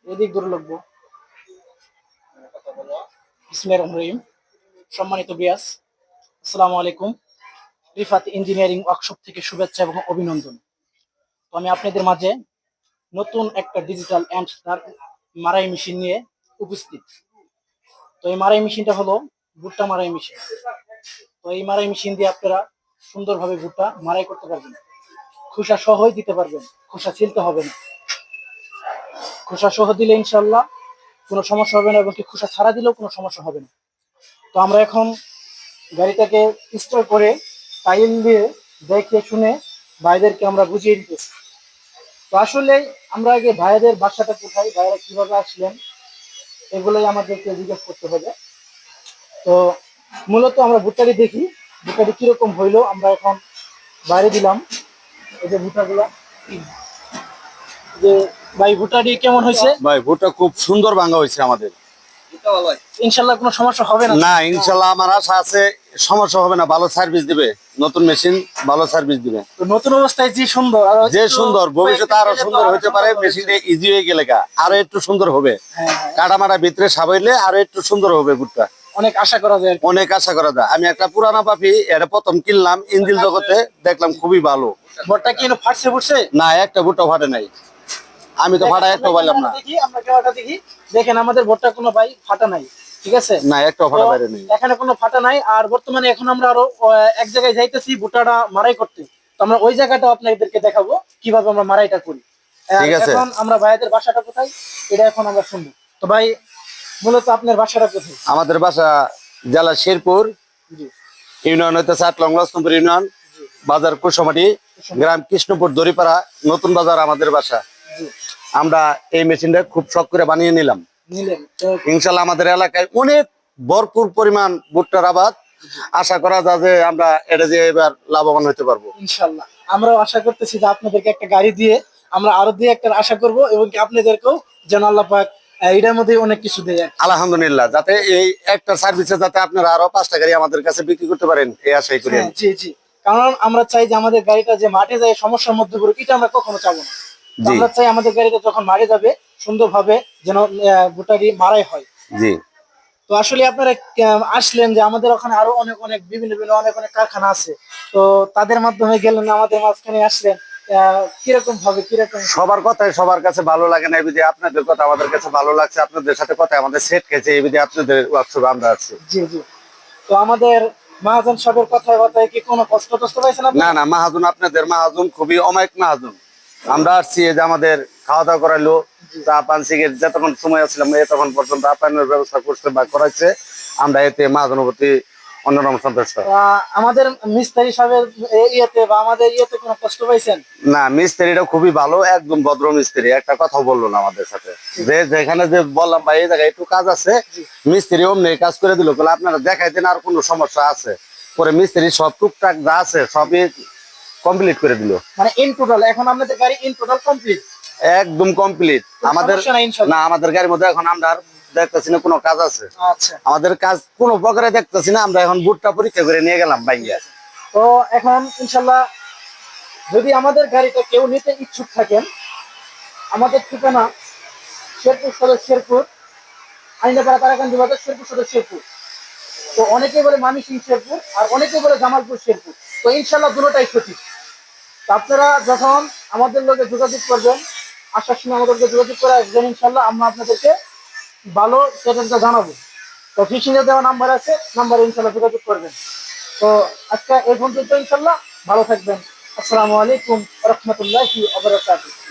এদিক দূর লাগবো। বিসমিল্লাহির রহমানির রহিম। সম্মানিত বিয়াস, আসসালামু আলাইকুম। রিফাত ইঞ্জিনিয়ারিং ওয়ার্কশপ থেকে শুভেচ্ছা এবং অভিনন্দন। তো আমি আপনাদের মাঝে নতুন একটা ডিজিটাল অ্যান্ড মারাই মেশিন নিয়ে উপস্থিত। তো এই মারাই মেশিনটা হলো ভুট্টা মারাই মেশিন। তো এই মারাই মেশিন দিয়ে আপনারা সুন্দরভাবে ভুট্টা মারাই করতে পারবেন, খোসা সহই দিতে পারবেন, খোসা ছিলতে হবে না। খোসা সহ দিলে ইনশাল্লাহ কোনো সমস্যা হবে না, এবং কি খোসা ছাড়া দিলেও কোনো সমস্যা হবে না। তো আমরা এখন গাড়িটাকে স্টার্ট করে টাইল দিয়ে দেখে শুনে ভাইদেরকে আমরা বুঝিয়ে দিতেছি। তো আসলে আমরা আগে ভাইদের বাসাটা কোথায়, ভাইরা কিভাবে আসলেন, এগুলোই আমাদেরকে জিজ্ঞেস করতে হবে। তো মূলত আমরা ভুট্টাটি দেখি, ভুট্টাটি কিরকম হইলো। আমরা এখন বাইরে দিলাম এই যে ভুট্টাগুলা, যে ভাই ভুট্টাটি কেমন হয়েছে? ভাই ভুট্টা খুব সুন্দর ভাঙা হয়েছে আমাদের। ইনশাল্লাহ কোনো সমস্যা হবে না? না, ইনশাল্লাহ আমার আশা আছে সমস্যা হবে না, ভালো সার্ভিস দিবে, নতুন মেশিন ভালো সার্ভিস দিবে। তো নতুন অবস্থায় যে সুন্দর, আর যে সুন্দর, ভবিষ্যতে আরো সুন্দর হতে পারে, মেশিনটা ইজি হয়ে গেলে আরো একটু সুন্দর হবে। কাটামাটা ভিতরে সাবাইলে আরো একটু সুন্দর হবে ভুট্টা, অনেক আশা করা যায়, অনেক আশা করা যায়। আমি একটা পুরানা পাপি এটা প্রথম কিনলাম ইঞ্জিল জগতে, দেখলাম খুবই ভালো। ভুট্টা কি ফাটছে ফুটছে? না, একটা ভুট্টা ফাটে নাই, আমি তো ফাটা একটা পাইলাম না। দেখি আমরা কেওয়াটা দেখি, দেখেন আমাদের ভুট্টা কোনো ভাই ফাটা নাই, ঠিক আছে? না, একটা ফাটা বাইরে নেই, এখানে কোনো ফাটা নাই। আর বর্তমানে এখন আমরা আরো এক জায়গায় যাইতেছি ভুট্টাটা মারাই করতে। তো আমরা ওই জায়গাটা আপনাদেরকে দেখাবো কিভাবে আমরা মারাইটা করি। ঠিক আছে। এখন আমরা ভাইদের বাসাটা কোথায় এটা এখন আমরা শুনবো। তো ভাই মূলত আপনার বাসাটা কোথায়? আমাদের বাসা জেলা শেরপুর, ইউনিয়ন হইতে 7 লং লক্ষ্মণপুর ইউনিয়ন, বাজার কুশমাটি, গ্রাম কৃষ্ণপুর দড়িপাড়া, নতুন বাজার আমাদের বাসা। আমরা এই মেশিনটা খুব শখ করে বানিয়ে নিলাম। ইনশাল্লাহ আমাদের এলাকায় অনেক ভরপুর পরিমাণ ভুট্টার আবাদ, আশা করা যায় যে আমরা এটা দিয়ে এবার লাভবান হতে পারবো ইনশাল্লাহ। আমরাও আশা করতেছি যে আপনাদেরকে একটা গাড়ি দিয়ে আমরা আরো দিয়ে একটা আশা করব, এবং কি আপনাদেরকেও যেন আল্লাহ পাক এটার মধ্যে অনেক কিছু দেয় আলহামদুলিল্লাহ, যাতে এই একটা সার্ভিসে যাতে আপনারা আরো 5টা গাড়ি আমাদের কাছে বিক্রি করতে পারেন এই আশাই করি। জি জি, কারণ আমরা চাই যে আমাদের গাড়িটা যে মাঠে যায় সমস্যার মধ্যে পড়ুক, এটা আমরা কখনো চাবো না। আমরা চাই আমাদের গাড়িটা যখন মাঠে যাবে সুন্দরভাবে যেন ভুট্টাটি মারাই হয়। জি। তো আসলে আপনারা আসলেন যে আমাদের ওখানে আরো অনেক অনেক বিভিন্ন বিভিন্ন অনেক অনেক কারখানা আছে, তো তাদের মাধ্যমে গেলেন, আমাদের মাঝখানে আসলেন, কিরকম ভাবে কিরকম? সবার কথাই সবার কাছে ভালো লাগে না, এই বিধি আপনাদের কথা আমাদের কাছে ভালো লাগছে, আপনাদের সাথে কথা আমাদের সেট খেয়েছে, এই বিধি আপনাদের ওয়ার্কশপে আমরা আছি। জি জি। তো আমাদের মহাজন সাহেবের কথায় কথায় কি কোনো কষ্ট টষ্ট পাইছেন? না না, মহাজন আপনাদের মহাজন খুবই অমায়িক মহাজন। আমরা আসছি যে আমাদের খাওয়া দাওয়া করাইলো, চা পান সিগারেট যতক্ষণ সময় আসছিলাম তখন পর্যন্ত আপ্যায়নের ব্যবস্থা করছে বা করাইছে, আমরা এতে মহাজনের প্রতি অন্যরকম সন্তুষ্ট। আমাদের মিস্ত্রি সাহেবের ইয়েতে বা আমাদের ইয়েতে কোনো কষ্ট পাইছেন? না, মিস্ত্রিটা খুবই ভালো, একদম ভদ্র মিস্ত্রি, একটা কথা বললো না আমাদের সাথে। যে যেখানে যে বললাম ভাই এই জায়গায় একটু কাজ আছে, মিস্ত্রি অমনি কাজ করে দিল, বলে আপনারা দেখাইতেন আর কোনো সমস্যা আছে, পরে মিস্ত্রি সব টুকটাক যা আছে সবই কমপ্লিট করে দিল। মানে ইন টোটাল এখন আপনাদের গাড়ি ইন টোটাল কমপ্লিট? একদম কমপ্লিট। আমাদের না, আমাদের গাড়ির মধ্যে এখন আমরা দেখতেছি না কোনো কাজ আছে। আচ্ছা, আমাদের কাজ কোনো প্রকারে দেখতেছি না, আমরা এখন বুটটা পরীক্ষা করে নিয়ে গেলাম ভাইয়া। তো এখন ইনশাল্লাহ যদি আমাদের গাড়িটা কেউ নিতে ইচ্ছুক থাকেন, আমাদের ঠিকানা শেরপুর সদর শেরপুর, আইনাপাড়া তারাকান্দি বাজার, শেরপুর সদর শেরপুর। তো অনেকে বলে মামিসিং শেরপুর, আর অনেকে বলে জামালপুর শেরপুর। তো ইনশাল্লাহ দুটোটাই সঠিক। তো আপনারা যখন আমাদের লোকে যোগাযোগ করবেন, আসার সময় আমাদেরকে যোগাযোগ করে আসবেন, ইনশাল্লাহ আমরা আপনাদেরকে ভালো সেটা জানাবো। তো ফিশিং এ দেওয়া নাম্বার আছে, নাম্বারে ইনশাল্লাহ যোগাযোগ করবেন। তো আজকে এই পর্যন্ত, ইনশাল্লাহ ভালো থাকবেন। আসসালামু আলাইকুম ওয়া রাহমাতুল্লাহি ওয়া বারাকাতুহু।